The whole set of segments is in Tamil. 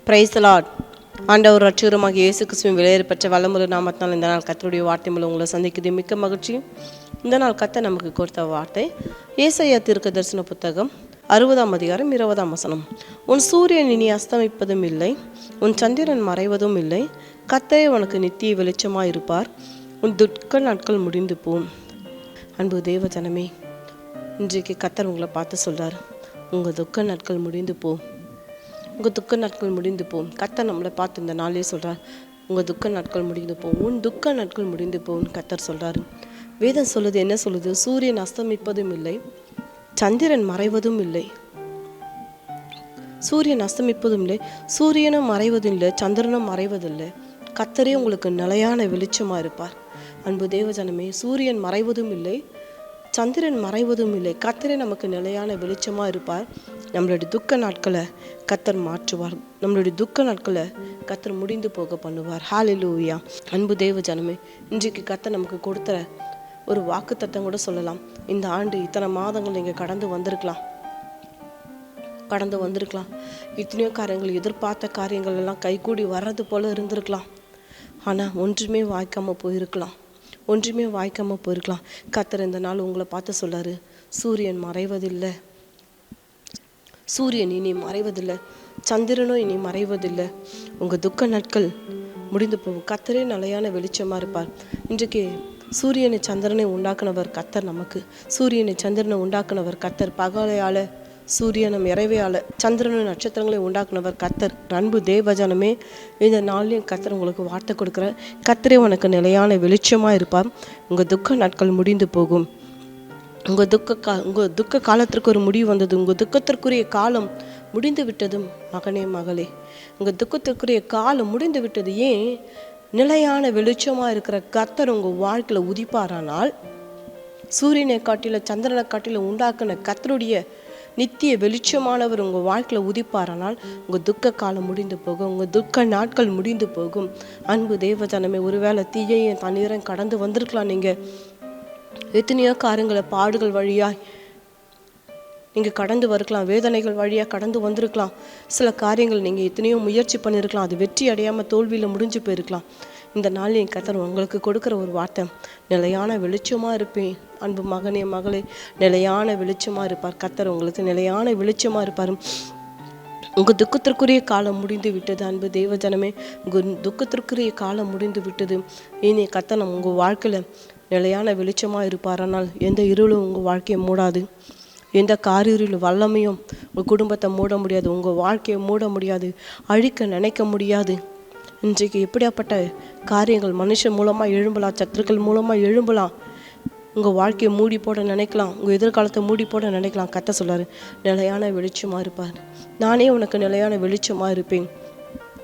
Praise the Lord. ஆண்டவர் ரட்சகருமாகிய இயேசு கிறிஸ்துவின் விலையேறப்பெற்ற வல்லமுள்ள நாமத்தினால் இந்த நாள் கர்த்தருடைய வார்த்தை மூலம் உங்களை சந்திக்குது மிக்க மகிழ்ச்சி. இந்த நாள் கர்த்தர் நமக்கு கொடுத்த வார்த்தை ஏசாயா தீர்க்கதரிசன புத்தகம் 60ஆம் அதிகாரம் 20ஆம் வசனம். உன் சூரியன் இனி அஸ்தமிப்பதும் இல்லை, உன் சந்திரன் மறைவதும் இல்லை, கர்த்தரே உனக்கு நித்திய வெளிச்சமாக இருப்பார், உன் துக்க நாட்கள் முடிந்து போம். அன்பு தேவ ஜனமே, இன்றைக்கு கர்த்தர் உங்களை பார்த்து சொல்கிறார், உங்கள் துக்க நாட்கள் முடிந்து போம், உங்கள் துக்க நாட்கள் முடிந்து போகும். கர்த்தர் நம்மளை பார்த்து இந்த நாளே சொல்கிறார், உங்கள் துக்க நாட்கள் முடிந்து போகும், உன் துக்க நாட்கள் முடிந்து போகும் கர்த்தர் சொல்கிறார். வேதம் சொல்லுது, என்ன சொல்லுது? சூரியன் அஸ்தமிப்பதும் இல்லை, சந்திரன் மறைவதும் இல்லை. சூரியன் அஸ்தமிப்பதும் இல்லை, சூரியனும் மறைவதும் இல்லை, சந்திரனும் மறைவதில்லை. கர்த்தரே உங்களுக்கு நிலையான வெளிச்சமாக இருப்பார். அன்பு தேவஜனமே, சூரியன் மறைவதும் இல்லை, சந்திரன் மறைவதும் இல்லை, கர்த்தரே நமக்கு நிலையான வெளிச்சமாக இருப்பார். நம்மளுடைய துக்க நாட்களை கர்த்தர் மாற்றுவார், நம்மளுடைய துக்க நாட்களை கர்த்தர் முடிந்து போக பண்ணுவார். ஹல்லேலூயா. அன்பு தேவ ஜனமே, இன்றைக்கு கர்த்தர் நமக்கு கொடுத்த ஒரு வாக்குத்தத்தம் கூட சொல்லலாம். இந்த ஆண்டு இத்தனை மாதங்கள் நீங்கள் கடந்து வந்திருக்கலாம், எத்தனையோ காரியங்கள், எதிர்பார்த்த காரியங்கள் எல்லாம் கைகூடி வர்றது போல இருந்திருக்கலாம். ஆனால் ஒன்றுமே வாய்க்காமல் போயிருக்கலாம். கர்த்தர் இந்த நாள் உங்களை பார்த்து சொல்லாரு, சூரியன் மறைவதில்லை, சூரியன் இனி மறைவதில்லை, சந்திரனும் இனி மறைவதில்லை. உங்கள் துக்க நாட்கள் முடிந்து போகும். கர்த்தரே நிலையான வெளிச்சமாக இருப்பார். இன்றைக்கு சூரியனை சந்திரனை உண்டாக்குனவர் கர்த்தர். நமக்கு சூரியனை சந்திரனை உண்டாக்குனவர் கர்த்தர். பகலையால் சூரியனும் இறைவையால் சந்திரனும் நட்சத்திரங்களை உண்டாக்குனவர் கர்த்தர். அன்பு தேவஜனமே, இந்த நாள்லையும் கர்த்தர் உங்களுக்கு வார்த்தை கொடுக்குற, கர்த்தரே உனக்கு நிலையான வெளிச்சமாக இருப்பார். உங்கள் துக்க நாட்கள் முடிந்து போகும். உங்கள் துக்க காலத்திற்கு ஒரு முடிவு வந்தது. உங்கள் துக்கத்திற்குரிய காலம் முடிந்து விட்டது மகனே, மகளே. உங்கள் துக்கத்திற்குரிய காலம் முடிந்து விட்டது. ஏன்? நிலையான வெளிச்சமாக இருக்கிற கர்த்தர் உங்கள் வாழ்க்கையில் உதிப்பாரானால், சூரியனை காட்டில சந்திரனை காட்டில உண்டாக்குன கர்த்தருடைய நித்திய வெளிச்சமானவர் உங்கள் வாழ்க்கையில் உதிப்பாரானால், உங்கள் துக்க காலம் முடிந்து போகும், உங்கள் துக்க நாட்கள் முடிந்து போகும். அன்பு தேவஜனமே, ஒருவேளை தீயையும் தண்ணீரையும் கடந்து வந்திருக்கலாம். நீங்கள் எத்தனையோ காரியங்களை பாடுகள் வழியாக நீங்கள் கடந்து வரலாம், வேதனைகள் வழியாக கடந்து வந்திருக்கலாம். சில காரியங்கள் நீங்கள் எத்தனையோ முயற்சி பண்ணியிருக்கலாம், அது வெற்றி அடையாமல் தோல்வியில் முடிஞ்சு போயிருக்கலாம். இந்த நாள் என் கர்த்தர் உங்களுக்கு கொடுக்குற ஒரு வார்த்தை, நிலையான வெளிச்சமாக இருப்பேன். அன்பு மகனே, மகளே, நிலையான வெளிச்சமாக இருப்பார் கர்த்தர். உங்களுக்கு நிலையான வெளிச்சமாக இருப்பார். உங்கள் துக்கத்திற்குரிய காலம் முடிந்து விட்டது. அன்பு தேவஜனமே, உங்கள் துக்கத்திற்குரிய காலம் முடிந்து விட்டது. இனி கர்த்தர் உங்கள் வாழ்க்கையில் நிலையான வெளிச்சமாக இருப்பார். ஆனால் எந்த இருளும் உங்கள் வாழ்க்கையை மூடாது, எந்த காரிருள் வல்லமையும் உங்கள் குடும்பத்தை மூட முடியாது, உங்கள் வாழ்க்கையை மூட முடியாது, அழிக்க நினைக்க முடியாது. இன்றைக்கு எப்படியாப்பட்ட காரியங்கள் மனுஷன் மூலமாக எழும்பலாம், சத்துருக்கள் மூலமாக எழும்பலாம். உங்கள் வாழ்க்கையை மூடி போட நினைக்கலாம், உங்கள் எதிர்காலத்தை மூடி போட நினைக்கலாம். கர்த்தர் சொல்றாரு, நிலையான வெளிச்சமாக இருப்பார். நானே உனக்கு நிலையான வெளிச்சமாக இருப்பேன்.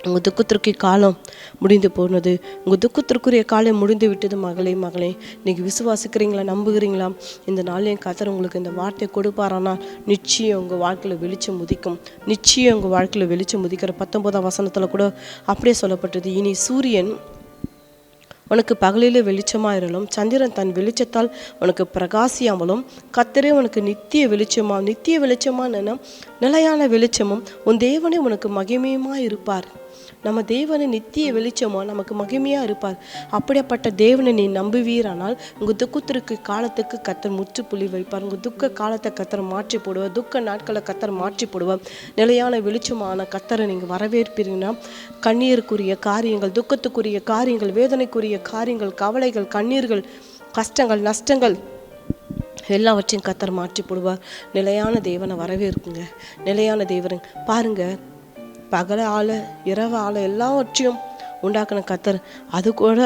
உங்கள் துக்கத்திற்கு காலம் முடிந்து போனது, உங்கள் துக்கத்திற்குரிய காலம் முடிந்து விட்டது. மகளே, மகளே, நீங்கள் விசுவாசிக்கிறீங்களா, நம்புகிறீங்களா? இந்த நாளையும் கர்த்தர் உங்களுக்கு இந்த வார்த்தையை கொடுப்பாரானா, நிச்சயம் உங்கள் வாழ்க்கையில் வெளிச்சம் உதிக்கும். நிச்சயம் உங்கள் வாழ்க்கையில் வெளிச்சம் உதிக்கிற 19ஆம் வசனத்தில் கூட அப்படியே சொல்லப்பட்டது, இனி சூரியன் உனக்கு பகலிலே வெளிச்சமாக இருளும், சந்திரன் தன் வெளிச்சத்தால் உனக்கு பிரகாசியாமலும், கர்த்தரே உனக்கு நித்திய வெளிச்சமான நிலையான வெளிச்சமும் உன் தேவனே உனக்கு மகிமையுமாக இருப்பார். நம்ம தேவனை நித்திய வெளிச்சமாக நமக்கு மகிமையாக இருப்பார். அப்படிப்பட்ட தேவனை நீ நம்புவீரானால் உங்கள் துக்கத்திற்கு காலத்துக்கு கர்த்தர் முற்றுப்புள்ளி வைப்பார். உங்கள் துக்க காலத்தை கர்த்தர் மாற்றி போடுவார், துக்க நாட்களை கர்த்தர் மாற்றி போடுவார். நிலையான வெளிச்சமான கர்த்தரை நீங்கள் வரவேற்பீங்கன்னா, கண்ணீருக்குரிய காரியங்கள், துக்கத்துக்குரிய காரியங்கள், வேதனைக்குரிய காரியங்கள், கவலைகள், கண்ணீர்கள், கஷ்டங்கள், நஷ்டங்கள் எல்லாவற்றையும் கர்த்தர் மாற்றி போடுவார். நிலையான தேவனை வரவேற்குங்க. நிலையான தேவனை பாருங்க, பகலால இரவால எல்லாவற்றையும் உண்டாக்குன கர்த்தர், அது கூட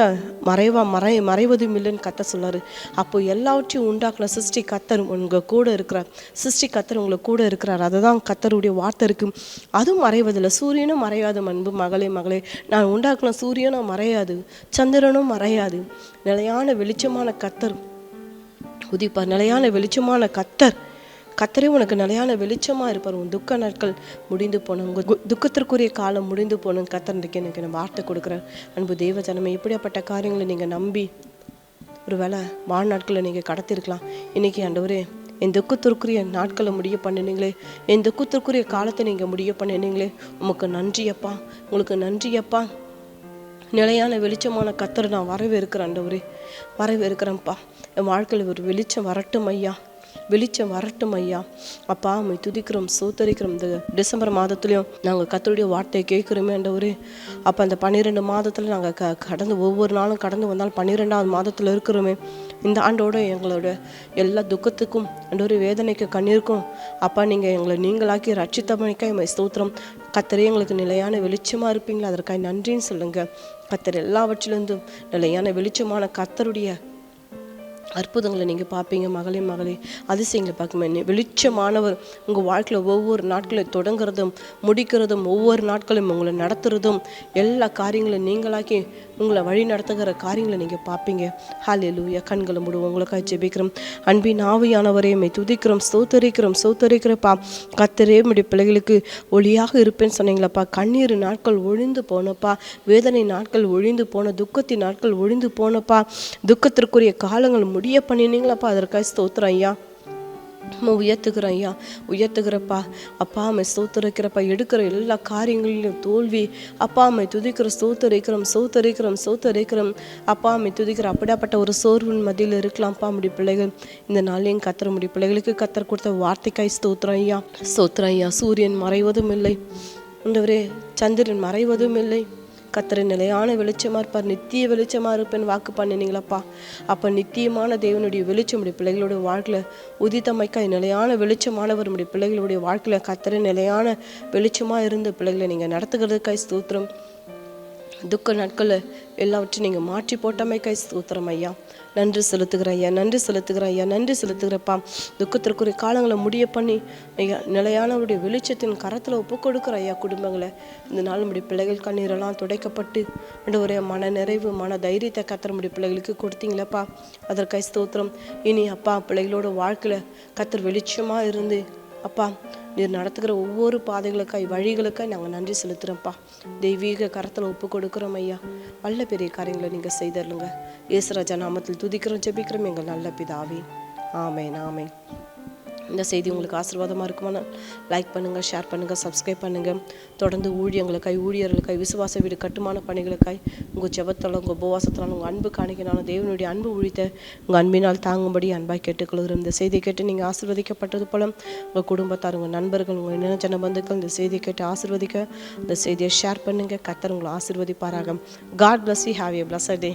மறைவதும் இல்லைன்னு கர்த்தர் சொல்லாரு. அப்போ எல்லாவற்றையும் உண்டாக்குன சிருஷ்டி கர்த்தர் உங்கள் கூட இருக்கிறார். சிருஷ்டி கர்த்தர் உங்களுக்கு கூட இருக்கிறார். அதுதான் கர்த்தருடைய வார்த்தை இருக்கு. அதுவும் மறைவதில்லை, சூரியனும் மறையாது. அன்பு மகளே, மகளே, நான் உண்டாக்குன சூரியனும் மறையாது, சந்திரனும் மறையாது. நிலையான வெளிச்சமான கர்த்தர் உதிப்பார். நிலையான வெளிச்சமான கர்த்தரே உனக்கு நிலையான வெளிச்சமாக இருப்பார். உன் துக்க நாட்கள் முடிந்து போன, உங்கள் துக்கத்திற்குரிய காலம் முடிந்து போகணும். கர்த்தர் இன்றைக்கு எனக்கு நான் வார்த்தை கொடுக்குறேன். அன்பு தேவ ஜனமே, இப்படியாப்பட்ட காரியங்களை நீங்கள் நம்பி ஒரு வேளை வாழ்நாட்களை நீங்கள் கடத்திருக்கலாம். இன்றைக்கி ஆண்டவரே, என் துக்கத்திற்குரிய நாட்களை முடிய பண்ணினீங்களே, என் துக்கத்திற்குரிய காலத்தை நீங்கள் முடிய பண்ணினீங்களே, உமக்கு நன்றியப்பா, உங்களுக்கு நன்றியப்பா. நிலையான வெளிச்சமான கத்தரை நான் வரவேற்கிறேன் ஆண்டவரே, வரவேற்கிறேன்ப்பா. என் வாழ்க்கையில் ஒரு வெளிச்சம் வரட்டும் ஐயா, வெளிச்சம் வரட்டும் ஐயா. அப்பா உம்மை துதிக்கிறோம், சோத்தரிக்கிறோம். இந்த டிசம்பர் மாதத்துலேயும் நாங்கள் கர்த்தருடைய வார்த்தையை கேட்குறோமே ஆண்டவரே. அப்போ அந்த 12 மாதத்தில் நாங்கள் கடந்து ஒவ்வொரு நாளும் கடந்து வந்தாலும் 12ஆவது மாதத்தில் இருக்கிறோமே. இந்த ஆண்டோட எங்களோட எல்லா துக்கத்துக்கும் ஆண்டவரே, வேதனைக்கு கண்ணீருக்கும் அப்பா நீங்கள் எங்களை நீங்களாக்கி ரட்சித்தமைக்காய் உம்மை ஸ்தோத்திரம். கர்த்தரே எங்களுக்கு நிலையான வெளிச்சமாக இருப்பீங்களா, அதற்காக நன்றின்னு சொல்லுங்கள். கர்த்தர் எல்லாவற்றிலிருந்தும் நிலையான வெளிச்சமான கர்த்தருடைய அற்புதங்களை நீங்கள் பார்ப்பீங்க மகளே. அதிசயங்களை பார்க்குமே. வெளிச்சமானவர் உங்கள் வாழ்க்கையில் ஒவ்வொரு நாட்களையும் தொடங்குறதும் முடிக்கிறதும் ஒவ்வொரு நாட்களையும் உங்களை நடத்துகிறதும் எல்லா காரியங்களையும் நீங்களாக்கி உங்களை வழி நடத்துகிற காரியங்களை நீங்கள் பார்ப்பீங்க. ஹல்லேலூயா. கண்களை மூடுவோம். உங்களுக்காக ஜெபிக்கிறோம். அன்பின் ஆவியானவரே உம்மை துதிக்கிறோம், ஸ்தோத்தரிக்கிறப்பா. கர்த்தரே உம்முடைய பிள்ளைகளுக்கு ஒளியாக இருப்பேன்னு சொன்னீங்களப்பா. கண்ணீர் நாட்கள் ஒழிந்து போனப்பா, வேதனை நாட்கள் ஒழிந்து போன, துக்கத்தின் நாட்கள் ஒழிந்து போனப்பா. துக்கத்திற்குரிய காலங்கள் முடிய பண்ணினீங்களப்பா, அதற்காக ஸ்தோத்திரம் ஐயா. உயர்த்துக்கிறோம் ஐயா, உயர்த்துக்கிறப்பா. அப்பா அம்மை ஸ்தோத்தரிக்கிறப்பா. எடுக்கிற எல்லா காரியங்களிலும் தோல்வி அப்பா அம்மை துதிக்கிற சோத்தரிக்கிறோம் அப்பா அம்மை துதிக்கிற அப்படியாப்பட்ட ஒரு சோர்வின் மத்தியில் இருக்கலாம்ப்பா முடி பிள்ளைகள். இந்த நாளையும் கத்தர முடி பிள்ளைகளுக்கு கத்தர் கொடுத்த வார்த்தைக்காய் ஸ்தோத்திரம் ஐயா. சூரியன் மறைவதும் இல்லை ஆண்டவரே, சந்திரன் மறைவதும் இல்லை. கர்த்தர் நிலையான வெளிச்சமாக இருப்பார், நித்திய வெளிச்சமாக இருப்பேன்னு வாக்கு பண்ணினீங்களப்பா. அப்போ நித்தியமான தேவனுடைய வெளிச்சம் உடைய பிள்ளைகளுடைய வாழ்க்கையில் உதித்தமைக்காய் நிலையான வெளிச்சமானவர் உடைய பிள்ளைகளுடைய வாழ்க்கையில் கர்த்தர் நிலையான வெளிச்சமாக இருந்து பிள்ளைகளை நீங்கள் நடத்துகிறதுக்காய் ஸ்தோத்திரம். துக்க நாட்களில் எல்லாவற்றையும் நீங்கள் மாற்றி போட்டமைக்காய் ஸ்தோத்திரம் ஐயா. நன்றி செலுத்துகிறப்பா. துக்கத்திற்குரிய காலங்களை முடிய பண்ணி ஐயா நிலையானவருடைய வெளிச்சத்தின் கரத்தில் ஒப்பு கொடுக்குற ஐயா குடும்பங்களை. இந்த நாள் நம்முடைய பிள்ளைகள் கண்ணீரெல்லாம் துடைக்கப்பட்டு ஒரே மன நிறைவு மன தைரியத்தை கத்தர முடிய பிள்ளைகளுக்கு கொடுத்தீங்களப்பா, அதற்காய் ஸ்தோத்திரம். இனி அப்பா பிள்ளைகளோட வாழ்க்கையில் கத்தர் வெளிச்சமாக இருந்து அப்பா நீர் நடத்துகிற ஒவ்வொரு பாதைகளுக்காய் வழிகளுக்காய் நாங்கள் நன்றி செலுத்துகிறோம்ப்பா. தெய்வீக கரத்தில் ஒப்பு கொடுக்குறோம் ஐயா. நல்ல பெரிய காரியங்களை நீங்கள் செய்தருளுங்க. இயேசுராஜா நாமத்தில் துதிக்கிறோம், ஜெபிக்கிறோம் எங்கள் நல்ல பிதாவே. ஆமேன். இந்த செய்தி உங்களுக்கு ஆசீர்வாதமாக இருக்குமானால் லைக் பண்ணுங்கள், ஷேர் பண்ணுங்கள், சப்ஸ்கிரைப் பண்ணுங்கள். தொடர்ந்து ஊழியர்களுக்காய் விசுவாச வீடு கட்டுமான பணிகளுக்காய் உங்கள் ஜெபத்தால் உங்கள் உபவாசத்தால் உங்கள் அன்பு காணிக்கைனாலும் தேவனுடைய அன்பு ஊழித்த உங்கள் அன்பினால் தாங்கும்படி அன்பாய் கேட்டுக்கொள்கிறோம். இந்த செய்தியை கேட்டு நீங்கள் ஆசீர்வதிக்கப்பட்டது போல உங்கள் குடும்பத்தார், உங்கள் நண்பர்கள், உங்கள் இனஜன பந்துக்கள் இந்த செய்தியை கேட்டு ஆசீர்வதிக்க இந்த செய்தியை ஷேர் பண்ணுங்கள். கர்த்தர் உங்களை ஆசீர்வதிப்பாராக. God bless you. Have a blessed day.